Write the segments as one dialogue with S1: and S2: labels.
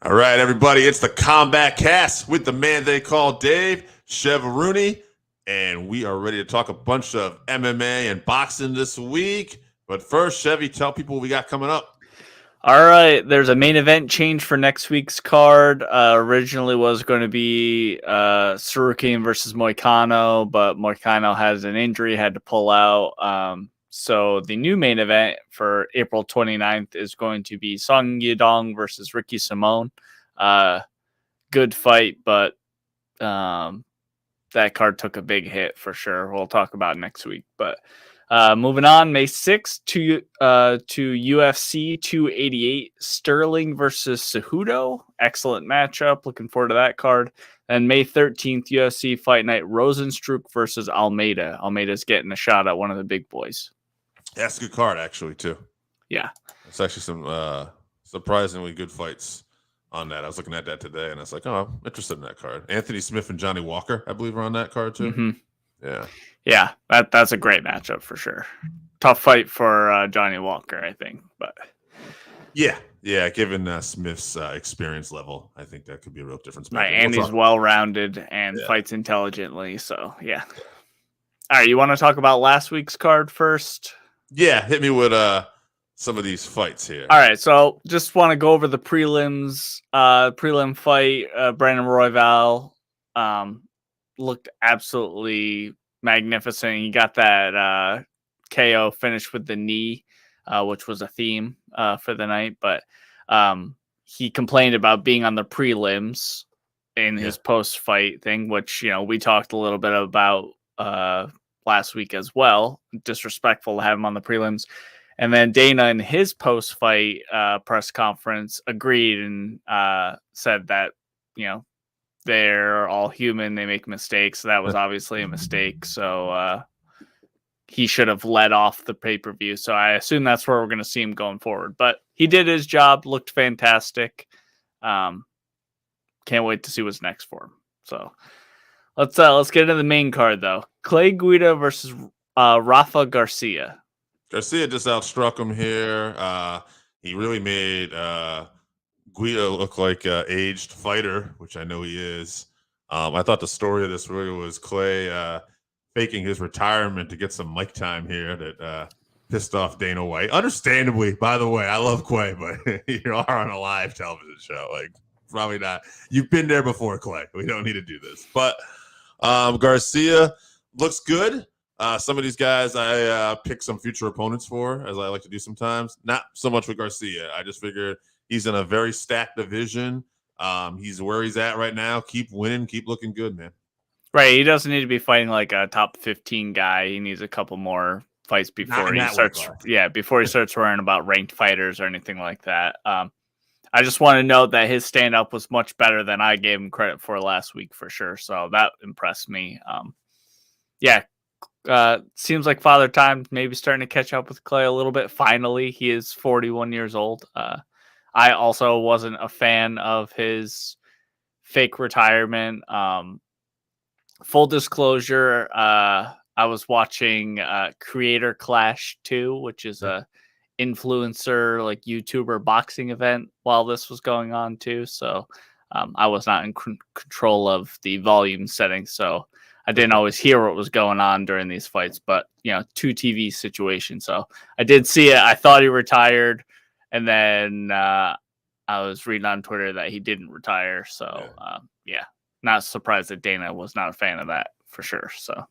S1: All right, everybody, it's the Combatcast with the man they call Dave, Chevy, and we are ready to talk a bunch of MMA and boxing this week. But first, Chevy, tell people what we got coming up.
S2: All right, there's a main event change for next week's card. Originally was going to be Sarukian versus Moicano, but Moicano has an injury, had to pull out. So the new main event for April 29th is going to be Song Yadong versus Ricky Simon. Good fight, but that card took a big hit for sure. We'll talk about it next week. But moving on, May 6th to UFC 288, Sterling versus Cejudo. Excellent matchup. Looking forward to that card. And May 13th, UFC Fight Night, Rosenstruck versus Almeida. Almeida's getting a shot at one of the big boys.
S1: That's a good card, actually, too.
S2: Yeah.
S1: It's actually some surprisingly good fights on that. I was looking at that today, and I was like, oh, I'm interested in that card. Anthony Smith and Johnny Walker, I believe, are on that card, too.
S2: Mm-hmm.
S1: Yeah.
S2: Yeah, that's a great matchup for sure. Tough fight for Johnny Walker, I think. But
S1: yeah, given Smith's experience level, I think that could be a real difference.
S2: Right, and he's well-rounded and fights intelligently, so yeah. All right, you want to talk about last week's card first?
S1: Yeah, hit me with some of these fights here.
S2: All right, so just want to go over the prelims. Prelim fight, Brandon Royval looked absolutely magnificent. He got that KO finish with the knee, which was a theme for the night. But he complained about being on the prelims in his post-fight thing, which, you know, we talked a little bit about last week as well. Disrespectful to have him on the prelims. And then Dana, in his post-fight press conference, agreed and said that, you know, they're all human. They make mistakes. So that was obviously a mistake. So he should have led off the pay-per-view. So I assume that's where we're going to see him going forward. But he did his job, looked fantastic. Can't wait to see what's next for him. So let's get into the main card, though. Clay Guida versus Rafa Garcia.
S1: Garcia just outstruck him here. He really made Guida look like an aged fighter, which I know he is. I thought the story of this really was Clay faking his retirement to get some mic time here that pissed off Dana White. Understandably, by the way, I love Clay, but you are on a live television show. Like, probably not. You've been there before, Clay. We don't need to do this. But Garcia looks good. Some of these guys I pick some future opponents for, as I like to do sometimes. Not so much with Garcia. I just figured he's in a very stacked division. He's where he's at right now. Keep winning. Keep looking good, man.
S2: Right. He doesn't need to be fighting like a top 15 guy. He needs a couple more fights before he starts. Yeah, before he starts worrying about ranked fighters or anything like that. I just want to note that his stand-up was much better than I gave him credit for last week for sure. So that impressed me. Seems like Father Time maybe starting to catch up with Clay a little bit. Finally, he is 41 years old. I also wasn't a fan of his fake retirement. Full disclosure, I was watching Creator Clash 2, which is a influencer, like YouTuber boxing event while this was going on too. So I was not in control of the volume setting. So I didn't always hear what was going on during these fights, but, you know, 2 TV situation. So I did see it. I thought he retired. And then I was reading on Twitter that he didn't retire. So, not surprised that Dana was not a fan of that for sure. So,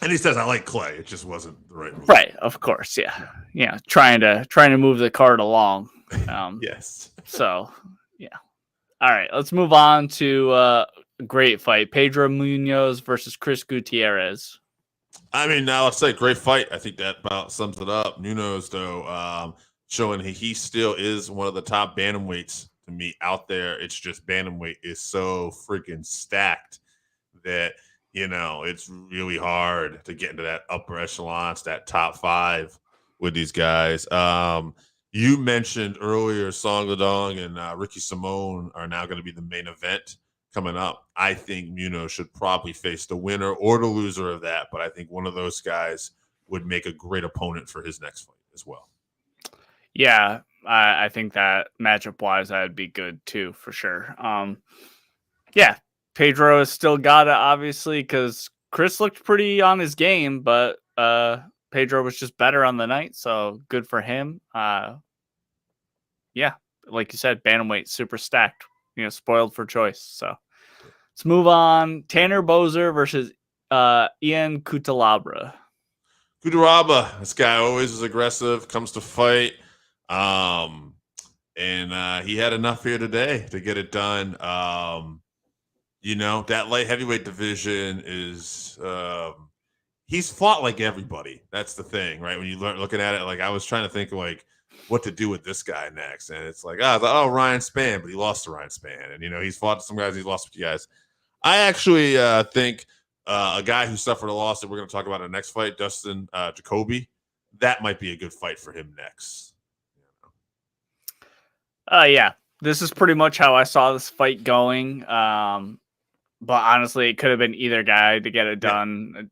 S1: and he says, I like Clay. It just wasn't the right move.
S2: Right. Of course. Yeah. Yeah. Trying to move the card along.
S1: Yes.
S2: So, yeah. All right. Let's move on to a great fight. Pedro Munoz versus Chris Gutierrez.
S1: I mean, now let's say great fight. I think that about sums it up. Munoz, though, showing he still is one of the top bantamweights to me out there. It's just bantamweight is so freaking stacked that, you know, it's really hard to get into that upper echelons, that top 5 with these guys. You mentioned earlier Song Yadong and Ricky Simon are now going to be the main event coming up. I think Munoz should probably face the winner or the loser of that, but I think one of those guys would make a great opponent for his next fight as well.
S2: Yeah, I think that matchup wise, that would be good too, for sure. Yeah, Pedro has still got it, obviously, because Chris looked pretty on his game, but Pedro was just better on the night, so good for him. Yeah, like you said, bantamweight super stacked, spoiled for choice. So let's move on. Tanner Boser versus Ian Cutelabra.
S1: Kudaraba, this guy always is aggressive, comes to fight. And he had enough here today to get it done. That light heavyweight division is he's fought like everybody. That's the thing, right? When you looking at it, like I was trying to think like what to do with this guy next, and it's like, Ryan Spann, but he lost to Ryan Spann, and he's fought some guys, he's lost to guys. I actually think a guy who suffered a loss that we're going to talk about in the next fight, Dustin Jacoby, that might be a good fight for him next.
S2: Yeah, this is pretty much how I saw this fight going. But honestly, it could have been either guy to get it done.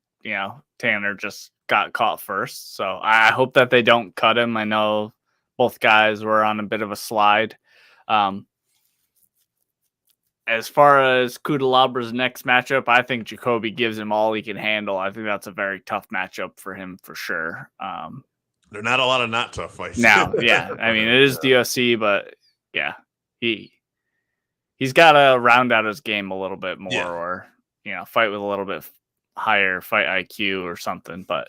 S2: Tanner just got caught first. So I hope that they don't cut him. I know both guys were on a bit of a slide. As far as Kutalabra's next matchup, I think Jacoby gives him all he can handle. I think that's a very tough matchup for him for sure.
S1: There are not a lot of not tough fights.
S2: Now, yeah. I mean, it is UFC, but yeah, he's got to round out his game a little bit more, or fight with a little bit higher fight IQ or something. But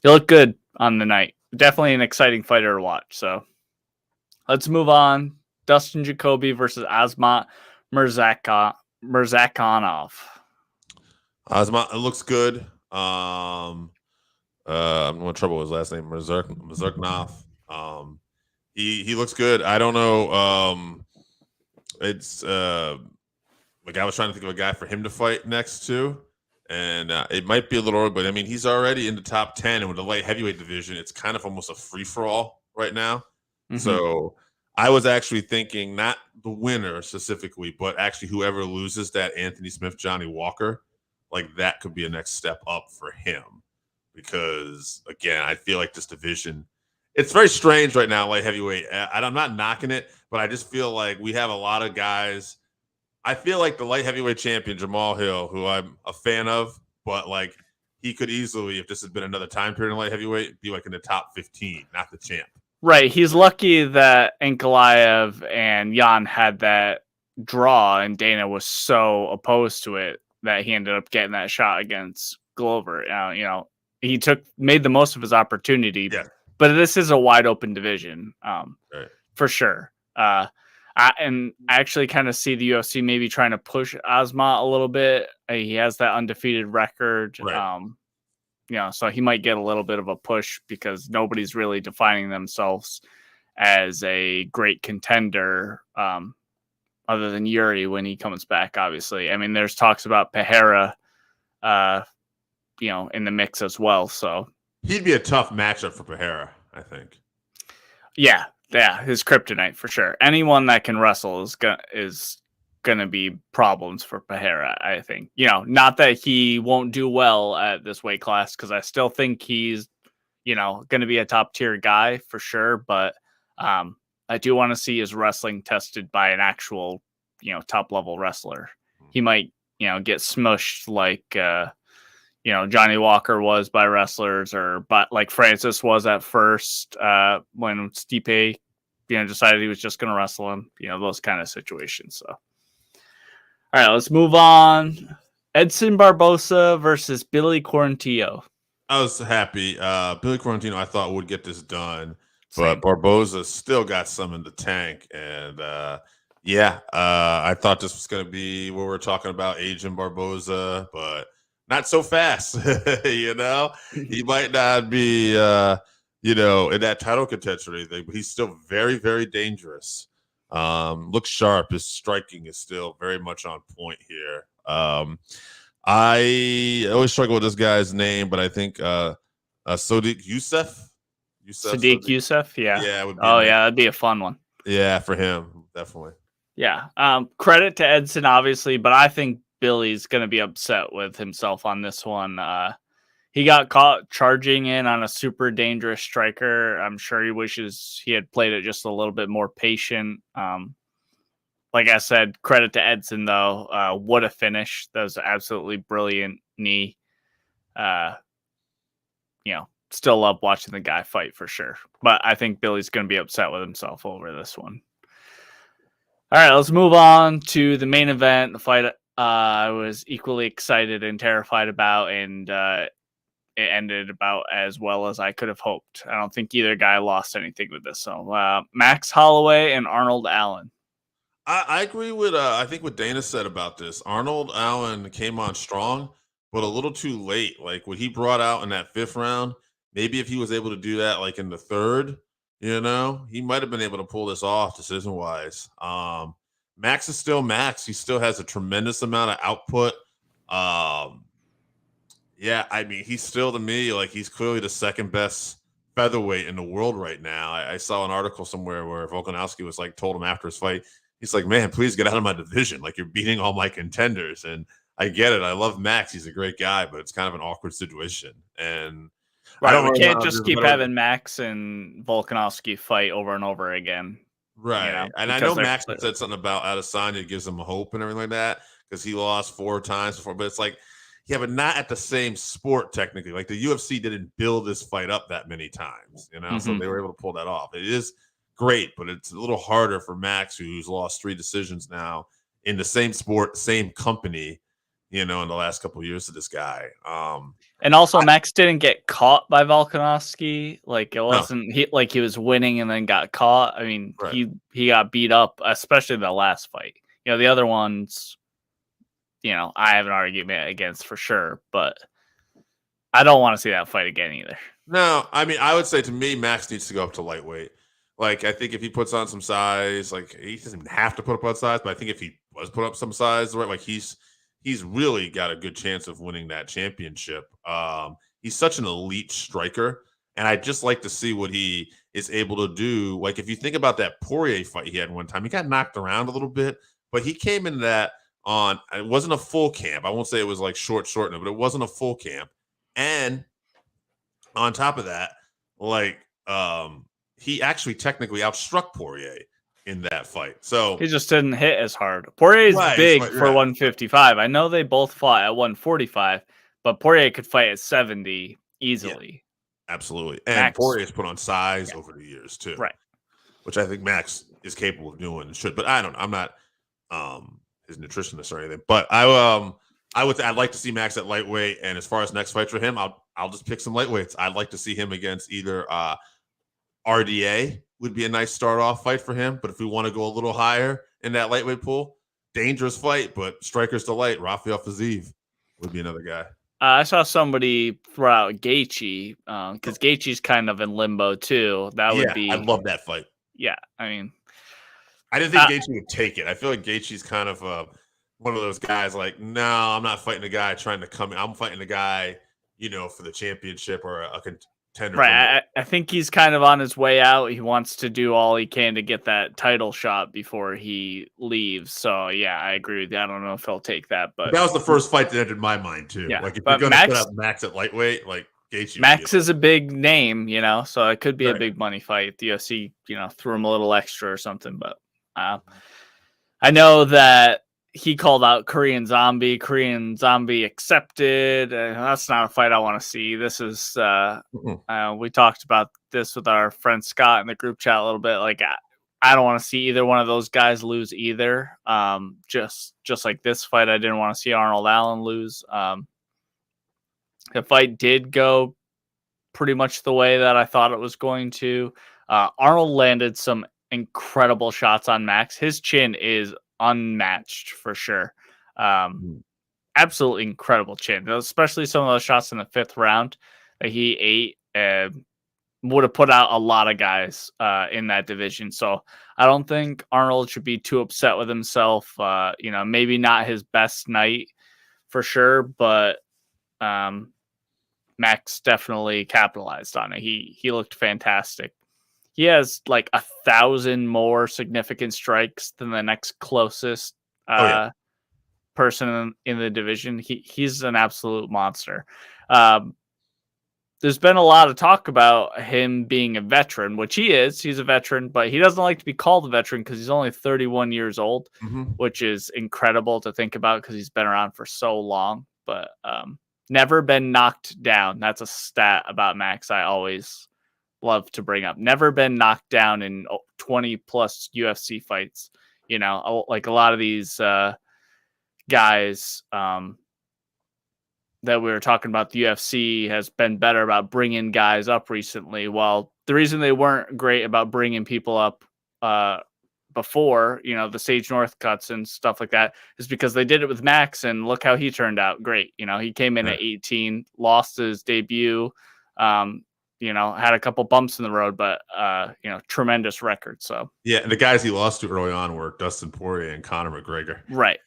S2: he looked good on the night. Definitely an exciting fighter to watch. So let's move on. Dustin Jacoby versus Asmat Mirzakhanov.
S1: Asmat, it looks good. I'm in trouble with his last name, Mirzakhanov. He looks good. I don't know. It's like I was trying to think of a guy for him to fight next too, and it might be a little early, but I mean he's already in the top 10, and with the light heavyweight division, it's kind of almost a free for all right now. Mm-hmm. So I was actually thinking not the winner specifically, but actually whoever loses that Anthony Smith, Johnny Walker, like that could be a next step up for him, because again, I feel like this division, it's very strange right now, light heavyweight. And I'm not knocking it, but I just feel like we have a lot of guys. I feel like the light heavyweight champion, Jamal Hill, who I'm a fan of, but like he could easily, if this had been another time period in light heavyweight, be like in the top 15, not the champ.
S2: Right. He's lucky that Ankalaev and Jan had that draw, and Dana was so opposed to it that he ended up getting that shot against Glover. He made the most of his opportunity. Yeah. But this is a wide open division, right, for sure. I actually kind of see the UFC maybe trying to push Asmat a little bit. He has that undefeated record. Right. So he might get a little bit of a push because nobody's really defining themselves as a great contender other than Yuri when he comes back, obviously. I mean, there's talks about Pereira, in the mix as well. So
S1: he'd be a tough matchup for Pereira, I think.
S2: Yeah, his kryptonite for sure. Anyone that can wrestle is gonna be problems for Pereira, I think. Not that he won't do well at this weight class, because I still think he's, gonna be a top tier guy for sure. But I do want to see his wrestling tested by an actual, top level wrestler. He might, get smushed like Johnny Walker was by wrestlers, but like Francis was at first when Stipe, decided he was just going to wrestle him, those kind of situations. So, all right, let's move on. Edson Barbosa versus Billy Quarantillo.
S1: I was happy. Billy Quarantillo, I thought, would get this done, but Barbosa still got some in the tank. And I thought this was going to be what we're talking about, aging Barbosa, but not so fast. He might not be, in that title contention. He's still very, very dangerous. Looks sharp. His striking is still very much on point here. I always struggle with this guy's name, but I think Sodiq Youssef.
S2: Sadiq Youssef, yeah.
S1: Yeah.
S2: That'd be a fun one.
S1: Yeah, for him, definitely.
S2: Yeah. Credit to Edson, obviously, but I think Billy's going to be upset with himself on this one. he got caught charging in on a super dangerous striker. I'm sure he wishes he had played it just a little bit more patient. Like I said, credit to Edson, though. What a finish. That was an absolutely brilliant knee. Still love watching the guy fight for sure. But I think Billy's going to be upset with himself over this one. All right, let's move on to the main event, the fight I was equally excited and terrified about, and it ended about as well as I could have hoped. I don't think either guy lost anything with this. So Max Holloway and Arnold Allen.
S1: I agree with I think what Dana said about this. Arnold Allen came on strong, but a little too late. Like what he brought out in that 5th round, maybe if he was able to do that like in the 3rd, he might have been able to pull this off decision wise. Max is still Max. He still has a tremendous amount of output. Yeah, I mean, he's still to me like he's clearly the 2nd best featherweight in the world right now. I saw an article somewhere where Volkanovski was like told him after his fight, he's like, man, please get out of my division. Like you're beating all my contenders. And I get it. I love Max. He's a great guy, but it's kind of an awkward situation. And
S2: right, we can't just keep having Max and Volkanovski fight over and over again.
S1: Right. And I know Max said something about Adesanya gives him hope and everything like that because he lost 4 times before. But it's like, yeah, but not at the same sport technically. Like the UFC didn't build this fight up that many times, so they were able to pull that off. It is great, but it's a little harder for Max, who's lost 3 decisions now in the same sport, same company, in the last couple of years to this guy.
S2: And also, Max didn't get caught by Volkanovski. Like it wasn't he was winning and then got caught. I mean, right. he got beat up, especially in the last fight. The other ones, I have an argument against for sure, but I don't want to see that fight again either.
S1: No, I mean, I would say to me, Max needs to go up to lightweight. Like, I think if he puts on some size, like he doesn't have to put up on size, but I think if he was put up some size, right, like he's really got a good chance of winning that championship. He's such an elite striker, and I'd just like to see what he is able to do. Like, if you think about that Poirier fight he had one time, he got knocked around a little bit, but he came into that it wasn't a full camp. I won't say it was like short, but it wasn't a full camp. And on top of that, like, he actually technically outstruck Poirier in that fight. So
S2: he just didn't hit as hard. Poirier's big for 155. I know they both fought at 145, but Poirier could fight at 70 easily.
S1: Yeah, absolutely. And Max, Poirier's put on size over the years too.
S2: Right.
S1: Which I think Max is capable of doing and should, but I'm not his nutritionist or anything. But I'd like to see Max at lightweight. And as far as next fights for him, I'll just pick some lightweights. I'd like to see him against either RDA would be a nice start off fight for him. But if we want to go a little higher in that lightweight pool, dangerous fight, but Striker's Delight, Rafael Fiziev would be another guy.
S2: I saw somebody throw out Gaethje because Gaethje's kind of in limbo too. That would be.
S1: I love that fight.
S2: Yeah, I mean,
S1: I didn't think Gaethje would take it. I feel like Gaethje's kind of one of those guys. Like, no, I'm not fighting a guy trying to come in. I'm fighting a guy, for the championship or a contender.
S2: Right. I think he's kind of on his way out. He wants to do all he can to get that title shot before he leaves. So yeah, I agree with you. I don't know if he'll take that, but
S1: that was the first fight that entered my mind too.
S2: Yeah,
S1: like if you're going to put up Max at lightweight, like Gaethje.
S2: Max is a big name, so it could be a big money fight. The UFC, threw him a little extra or something, but I know that he called out Korean Zombie. Korean Zombie accepted. That's not a fight I want to see. This is we talked about this with our friend Scott in the group chat a little bit. Like I don't want to see either one of those guys lose either. Just like this fight, I didn't want to see Arnold Allen lose. The fight did go pretty much the way that I thought it was going to. Arnold landed some incredible shots on Max. His chin is unmatched for sure. Absolutely incredible chin, especially some of those shots in the 5th round that he ate. Would have put out a lot of guys in that division. So I don't think Arnold should be too upset with himself. Maybe not his best night for sure, but Max definitely capitalized on it. He looked fantastic. He has like 1,000 more significant strikes than the next closest person in the division. He's an absolute monster. there's been a lot of talk about him being a veteran, which he is. He's a veteran, but he doesn't like to be called a veteran because he's only 31 years old, which is incredible to think about because he's been around for so long. But never been knocked down. That's a stat about Max I always love to bring up. Never been knocked down in 20 plus UFC fights. You know, like a lot of these guys that we were talking about, the UFC has been better about bringing guys up recently. Well, the reason they weren't great about bringing people up before, you know, the Sage North cuts and stuff like that, is because they did it with Max, and look how he turned out great. You know, he came in at 18, lost his debut, you know, had a couple bumps in the road, but you know, tremendous record. So
S1: yeah, and the guys he lost to early on were Dustin Poirier and Conor McGregor.
S2: Right.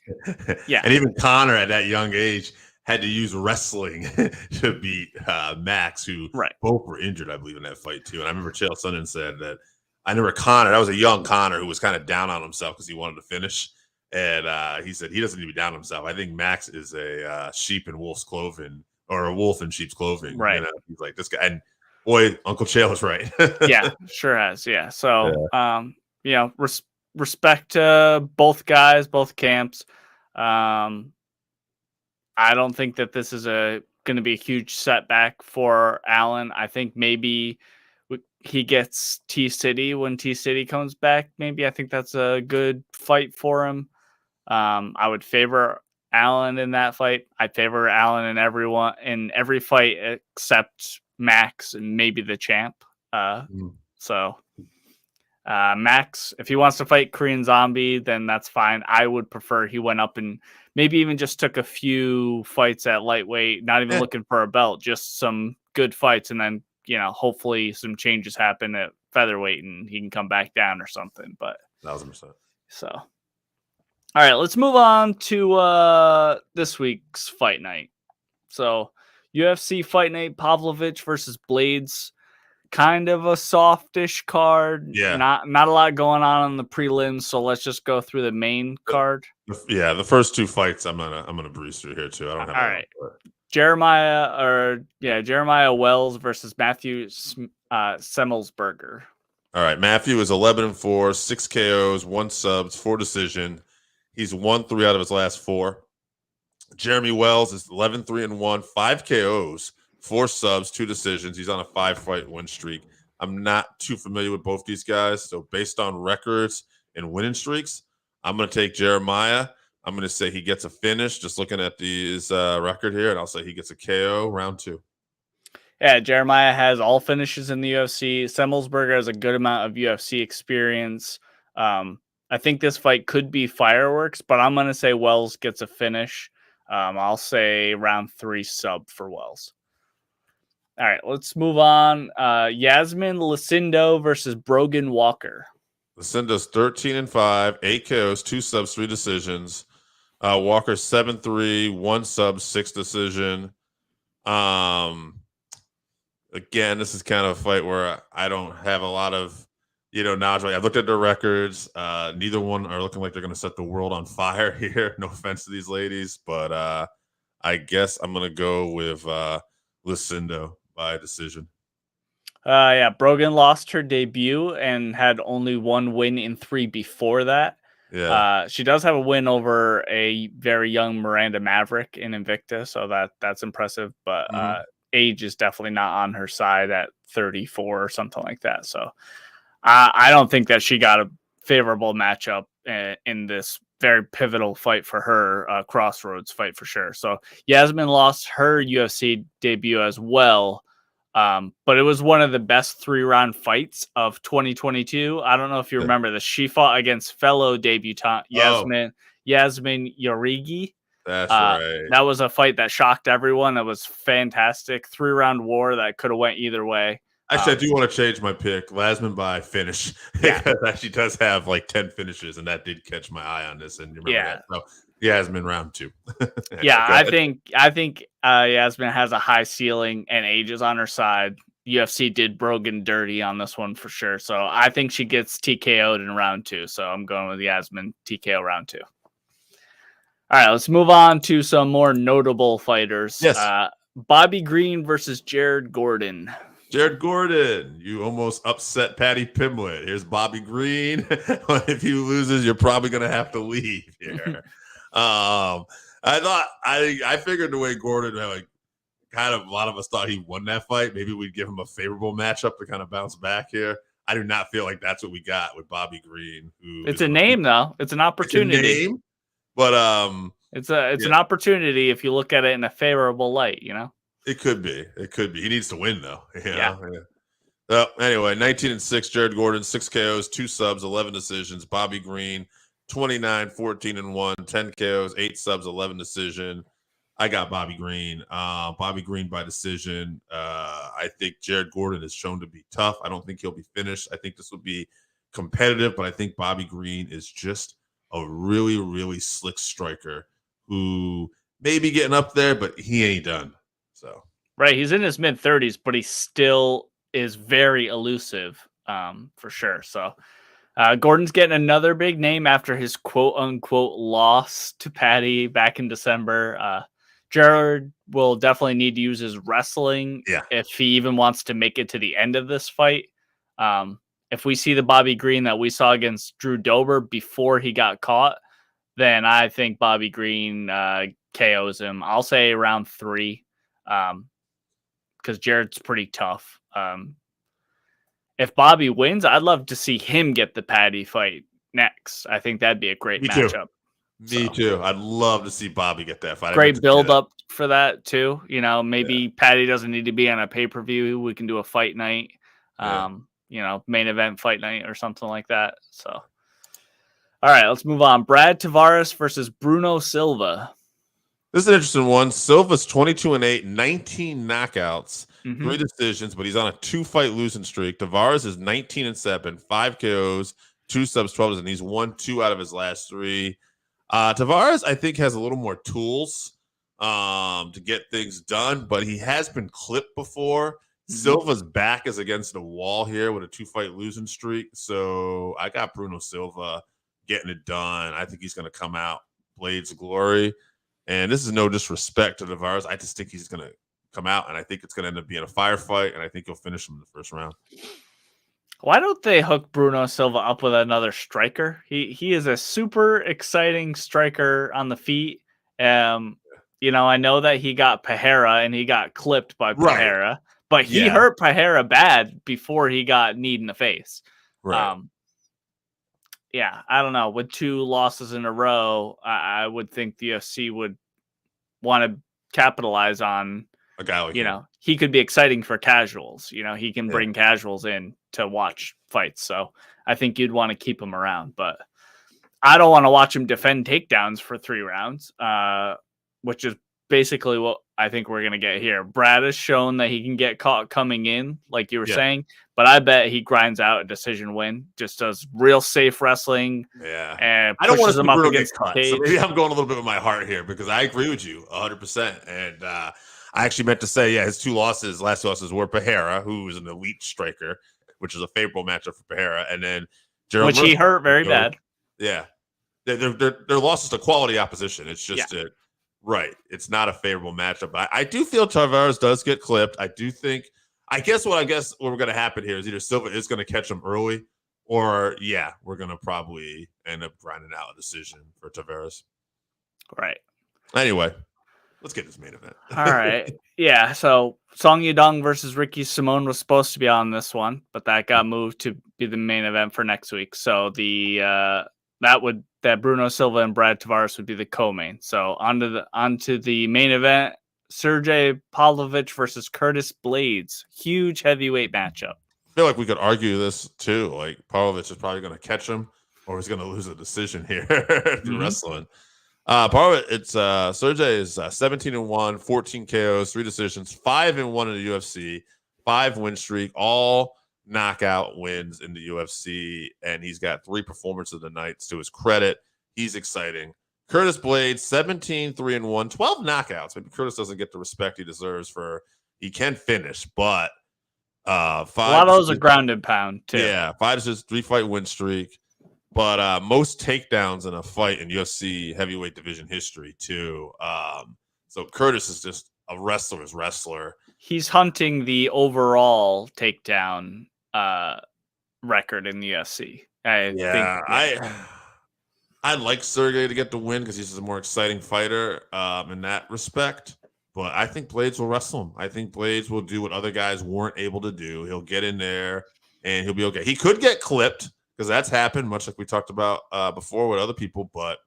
S2: Yeah.
S1: And even Conor at that young age had to use wrestling to beat Max, who both were injured, I believe, in that fight too. And I remember Chael Sonnen said that I remember Conor, that was a young Conor who was kind of down on himself because he wanted to finish. And he said he doesn't need to be down on himself. I think Max is a sheep in wolf's clothing, or a wolf in sheep's clothing.
S2: Right.
S1: You know? He's like, this guy. And boy, Uncle Chael is right.
S2: Yeah, sure has. Yeah. So, you know, respect to both guys, both camps. I don't think that this is going to be a huge setback for Allen. I think maybe he gets T-City when T-City comes back. Maybe I think that's a good fight for him. I would favor Allen in that fight. I'd favor Allen in every fight except Max and maybe the champ. So Max, if he wants to fight Korean Zombie, then that's fine. I would prefer he went up and maybe even just took a few fights at lightweight, not even looking for a belt, just some good fights. And then, you know, hopefully some changes happen at featherweight and he can come back down or something. But
S1: 1,000%.
S2: So, all right, let's move on to this week's fight night. So UFC Fight Night, Pavlovich versus Blaydes. Kind of a softish card.
S1: Yeah.
S2: Not a lot going on the prelims, so let's just go through the main card.
S1: Yeah, the first two fights I'm gonna breeze through here too. I don't have
S2: all right. Jeremiah Wells versus Matthew Semelsberger.
S1: All right, Matthew is 11-4, 6 KOs, 1 subs, 4 decision. He's won 3 out of his last 4. Jeremy Wells is 11-3-1, 5 KOs, 4 subs, 2 decisions. He's on a 5-fight win streak. I'm not too familiar with both these guys, so based on records and winning streaks, I'm going to take Jeremiah. I'm going to say he gets a finish, just looking at his record here, and I'll say he gets a KO round 2.
S2: Yeah, Jeremiah has all finishes in the UFC. Semelsberger has a good amount of UFC experience. I think this fight could be fireworks, but I'm going to say Wells gets a finish. I'll say round 3 sub for Wells. All right, let's move on. Iasmin Lucindo versus Brogan Walker.
S1: Lucindo's 13-5, 8 KOs, 2 subs, 3 decisions. Walker's 7-3, 1 sub, 6 decision. Again, this is kind of a fight where I don't have a lot of, knowledge. I've looked at their records. Neither one are looking like they're going to set the world on fire here. No offense to these ladies, but I guess I'm going to go with Lucindo by decision.
S2: Yeah, Brogan lost her debut and had only 1 win in 3 before that.
S1: Yeah.
S2: She does have a win over a very young Miranda Maverick in Invicta, so that's impressive. But age is definitely not on her side at 34 or something like that. So I don't think that she got a favorable matchup in this very pivotal fight for her, crossroads fight for sure. So Iasmin lost her UFC debut as well. But it was one of the best 3-round fights of 2022. I don't know if you remember this. She fought against fellow debutante Iasmin Yorigi.
S1: That's right.
S2: That was a fight that shocked everyone. That was fantastic. 3-round war that could have went either way.
S1: Actually, I do want to change my pick. Iasmin by finish.
S2: Yeah.
S1: Because she does have like 10 finishes, and that did catch my eye on this. And you remember that. So Iasmin round 2.
S2: Yeah, I think Iasmin has a high ceiling and age is on her side. UFC did Brogan dirty on this one for sure. So I think she gets TKO'd in round 2. So I'm going with Iasmin TKO round 2. All right, let's move on to some more notable fighters.
S1: Yes.
S2: Bobby Green versus Jared Gordon.
S1: Jared Gordon, you almost upset Patty Pimblett. Here's Bobby Green. If he loses, you're probably going to have to leave here. I figured the way Gordon, like, kind of a lot of us thought he won that fight. Maybe we'd give him a favorable matchup to kind of bounce back here. I do not feel like that's what we got with Bobby Green.
S2: It's a name, though. It's an opportunity.
S1: It's a name, but
S2: it's an opportunity if you look at it in a favorable light.
S1: It could be. He needs to win, though.
S2: Yeah.
S1: Anyway, 19-6, Jared Gordon, 6 KOs, 2 subs, 11 decisions. Bobby Green, 29, 14-1, 10 KOs, 8 subs, 11 decision. I got Bobby Green. Bobby Green by decision. I think Jared Gordon is shown to be tough. I don't think he'll be finished. I think this will be competitive, but I think Bobby Green is just a really, really slick striker who may be getting up there, but he ain't done. So
S2: right, he's in his mid-30s, but he still is very elusive, for sure. So Gordon's getting another big name after his quote-unquote loss to Patty back in December. Jared will definitely need to use his wrestling if he even wants to make it to the end of this fight. If we see the Bobby Green that we saw against Drew Dober before he got caught, then I think Bobby Green KOs him. I'll say round 3, because Jared's pretty tough. If Bobby wins, I'd love to see him get the Patty fight next. I think that'd be a great matchup.
S1: Me too. I'd love to see Bobby get that fight.
S2: Great build up for that too. Maybe Patty doesn't need to be on a pay-per-view. We can do a fight night, main event fight night or something like that. So, all right, let's move on. Brad Tavares versus Bruno Silva.
S1: This is an interesting one. Silva's 22-8, 19 knockouts, 3 decisions, but he's on a 2-fight losing streak. Tavares is 19-7, 5 KOs, 2 subs, 12, and he's won 2 out of his last 3. Tavares, I think, has a little more tools to get things done, but he has been clipped before. Silva's back is against the wall here with a 2-fight losing streak. So I got Bruno Silva getting it done. I think he's going to come out Blaydes glory. And this is no disrespect to Tavares. I just think he's going to come out, and I think it's going to end up being a firefight, and I think he'll finish him in the first round.
S2: Why don't they hook Bruno Silva up with another striker? He is a super exciting striker on the feet. I know that he got Pereira and he got clipped by Pereira, but he hurt Pereira bad before he got kneed in the face.
S1: Right.
S2: I don't know. With 2 losses in a row, I would think the UFC would want to capitalize on
S1: a guy like him.
S2: He could be exciting for casuals. He can bring casuals in to watch fights. So I think you'd want to keep him around, but I don't want to watch him defend takedowns for 3 rounds, which is basically what I think we're going to get here. Brad has shown that he can get caught coming in, like you were saying, but I bet he grinds out a decision win, just does real safe wrestling.
S1: Yeah.
S2: And
S1: I don't want to
S2: him up against the cage.
S1: So maybe I'm going a little bit with my heart here because I agree with you 100%. And I actually meant to say, his last 2 losses were Pereira, who is an elite striker, which is a favorable matchup for Pereira. And then Gerald
S2: Which he hurt very bad.
S1: Yeah. They're losses to quality opposition. It's just right. It's not a favorable matchup. I do feel Tavares does get clipped. I do think, I guess what we're going to happen here is either Silva is going to catch him early or, we're going to probably end up grinding out a decision for Tavares.
S2: Right.
S1: Anyway, let's get this main event.
S2: All right. Yeah. So Song Yadong versus Ricky Simone was supposed to be on this one, but that got moved to be the main event for next week. So that Bruno Silva and Brad Tavares would be the co-main. So onto the main event, Sergei Pavolich versus Curtis Blaydes. Huge heavyweight matchup.
S1: I feel like we could argue this too. Like Pavolich is probably going to catch him, or he's going to lose a decision here through wrestling. Sergei is 17-1, 14 KOs, 3 decisions, 5-1 in the UFC, 5 win streak, all knockout wins in the UFC, and he's got 3 performances of the night to his credit. He's exciting. Curtis Blaydes, 17-3-1, 12 knockouts. Maybe Curtis doesn't get the respect he deserves he can finish, but 5.
S2: A lot of those are ground and pound too.
S1: Yeah, 5 is just 3-fight win streak. But most takedowns in a fight in UFC heavyweight division history too. So Curtis is just a wrestler's wrestler.
S2: He's hunting the overall takedown record in the UFC.
S1: I like Sergei to get the win because he's a more exciting fighter in that respect. But I think Blaydes will wrestle him. I think Blaydes will do what other guys weren't able to do. He'll get in there and he'll be okay. He could get clipped because that's happened, much like we talked about before with other people. But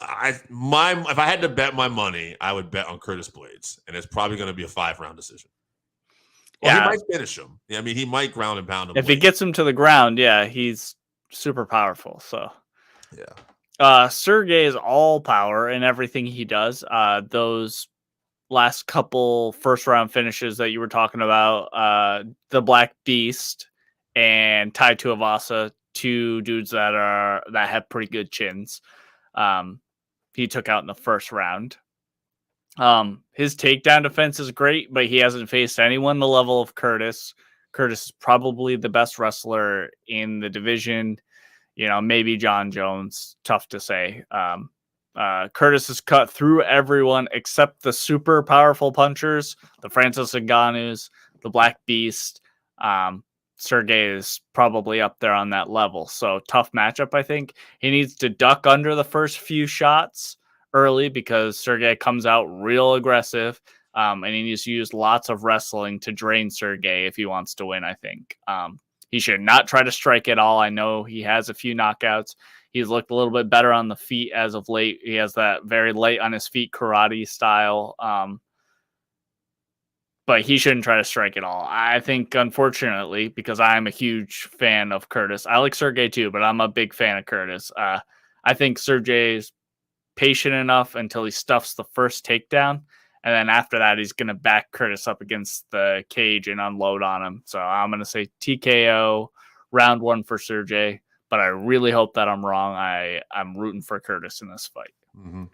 S1: if I had to bet my money, I would bet on Curtis Blaydes, and it's probably going to be a 5-round decision. Well, he might finish him. Yeah, I mean, he might ground and pound him.
S2: If he gets him to the ground, he's super powerful. So, Sergei is all power in everything he does. Those last couple first-round finishes that you were talking about, the Black Beast and Tai Tuivasa, two dudes that have pretty good chins. He took out in the first round. His takedown defense is great, but he hasn't faced anyone the level of Curtis. Curtis is probably the best wrestler in the division. Maybe John Jones. Tough to say. Curtis has cut through everyone except the super powerful punchers, the Francis Ngannou's, the Black Beast. Sergei is probably up there on that level. So tough matchup, I think. He needs to duck under the first few shots early because Sergei comes out real aggressive, and he needs to use lots of wrestling to drain Sergei if he wants to win, I think. He should not try to strike at all. I know he has a few knockouts. He's looked a little bit better on the feet as of late. He has that very light on his feet karate style. But he shouldn't try to strike at all. I think, unfortunately, because I'm a huge fan of Curtis. I like Sergei too, but I'm a big fan of Curtis. I think Sergei's patient enough until he stuffs the first takedown. And then after that, he's going to back Curtis up against the cage and unload on him. So I'm going to say TKO, round 1 for Sergei. But I really hope that I'm wrong. I'm rooting for Curtis in this fight.
S1: Mm-hmm.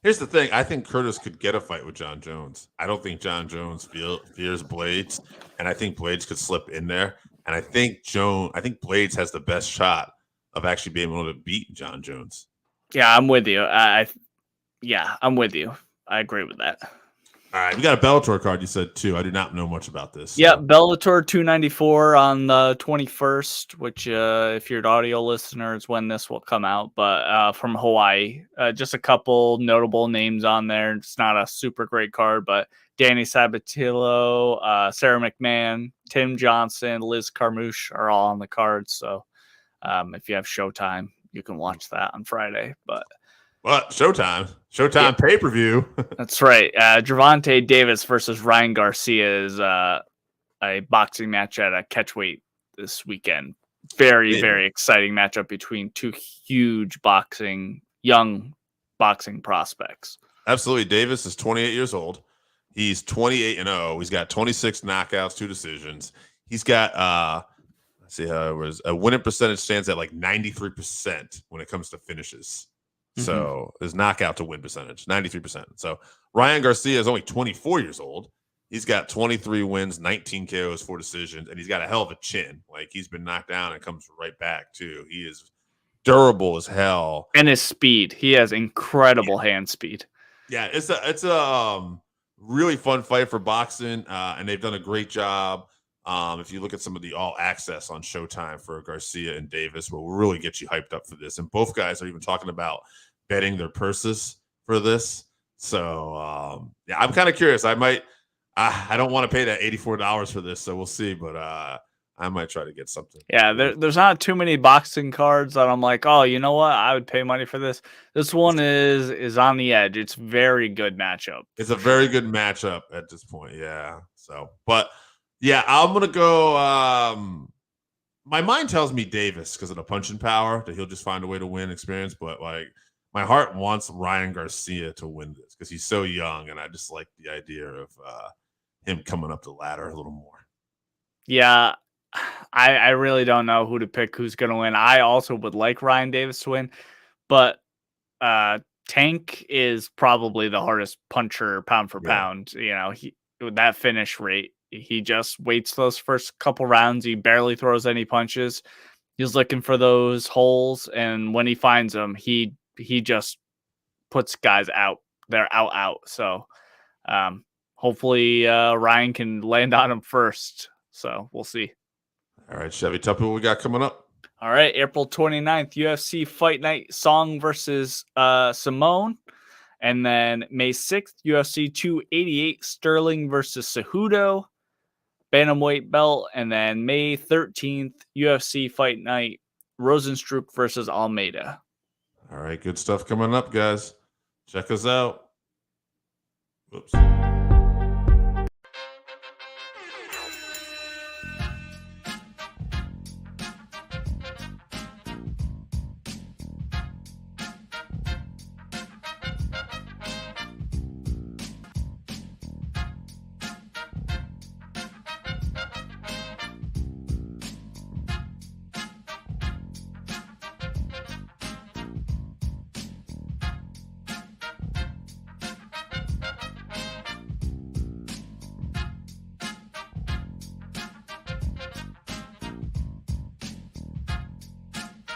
S1: Here's the thing. I think Curtis could get a fight with John Jones. I don't think John Jones fears Blaydes, and I think Blaydes could slip in there. And I think Blaydes has the best shot of actually being able to beat John Jones.
S2: Yeah, I'm with you. I'm with you. I agree with that.
S1: All right, we got a Bellator card, you said, too. I do not know much about this.
S2: So. Yeah, Bellator 294 on the 21st, which if you're an audio listener, is when this will come out. But from Hawaii, just a couple notable names on there. It's not a super great card, but Danny Sabatillo, Sarah McMahon, Tim Johnson, Liz Carmouche are all on the card. So if you have Showtime, you can watch that on Friday. But
S1: Showtime pay-per-view. That's
S2: right. Gervonta Davis versus Ryan Garcia is a boxing match at a catchweight this weekend. Very, very exciting matchup between two huge young boxing prospects.
S1: Absolutely. Davis is 28 years old. He's 28-0. He's got 26 knockouts, 2 decisions. He's got let's see how it was. A winning percentage stands at like 93% when it comes to finishes. So his knockout to win percentage, 93%. So Ryan Garcia is only 24 years old. He's got 23 wins, 19 KOs, 4 decisions, and he's got a hell of a chin. Like, he's been knocked down and comes right back too. He is durable as hell.
S2: And his speed. He has incredible hand speed.
S1: Yeah, it's a really fun fight for boxing, and they've done a great job. If you look at some of the all access on Showtime for Garcia and Davis, will really get you hyped up for this. And both guys are even talking about betting their purses for this. So I'm kind of curious. I don't want to pay that $84 for this, so we'll see. But I might try to get something.
S2: Yeah, there's not too many boxing cards that I'm like, oh, you know what? I would pay money for this. This one is on the edge. It's very good matchup.
S1: It's a very good matchup at this point. Yeah. So, but yeah, I'm gonna go. My mind tells me Davis because of the punching power that he'll just find a way to win experience. But like, my heart wants Ryan Garcia to win this because he's so young, and I just like the idea of him coming up the ladder a little more.
S2: Yeah, I really don't know who to pick, who's going to win. I also would like Ryan Davis to win, but Tank is probably the hardest puncher pound for pound. You know, with that finish rate, he just waits those first couple rounds. He barely throws any punches. He's looking for those holes, and when he finds them, he just puts guys out. They're out. So hopefully Ryan can land on him first. So we'll see.
S1: All right, Chevy, tell people what we got coming up.
S2: All right, April 29th, UFC Fight Night, Song versus Simone. And then May 6th, UFC 288, Sterling versus Cejudo, bantamweight belt. And then May 13th, UFC Fight Night, Rosenstruck versus Almeida.
S1: All right, good stuff coming up, guys. Check us out. Whoops.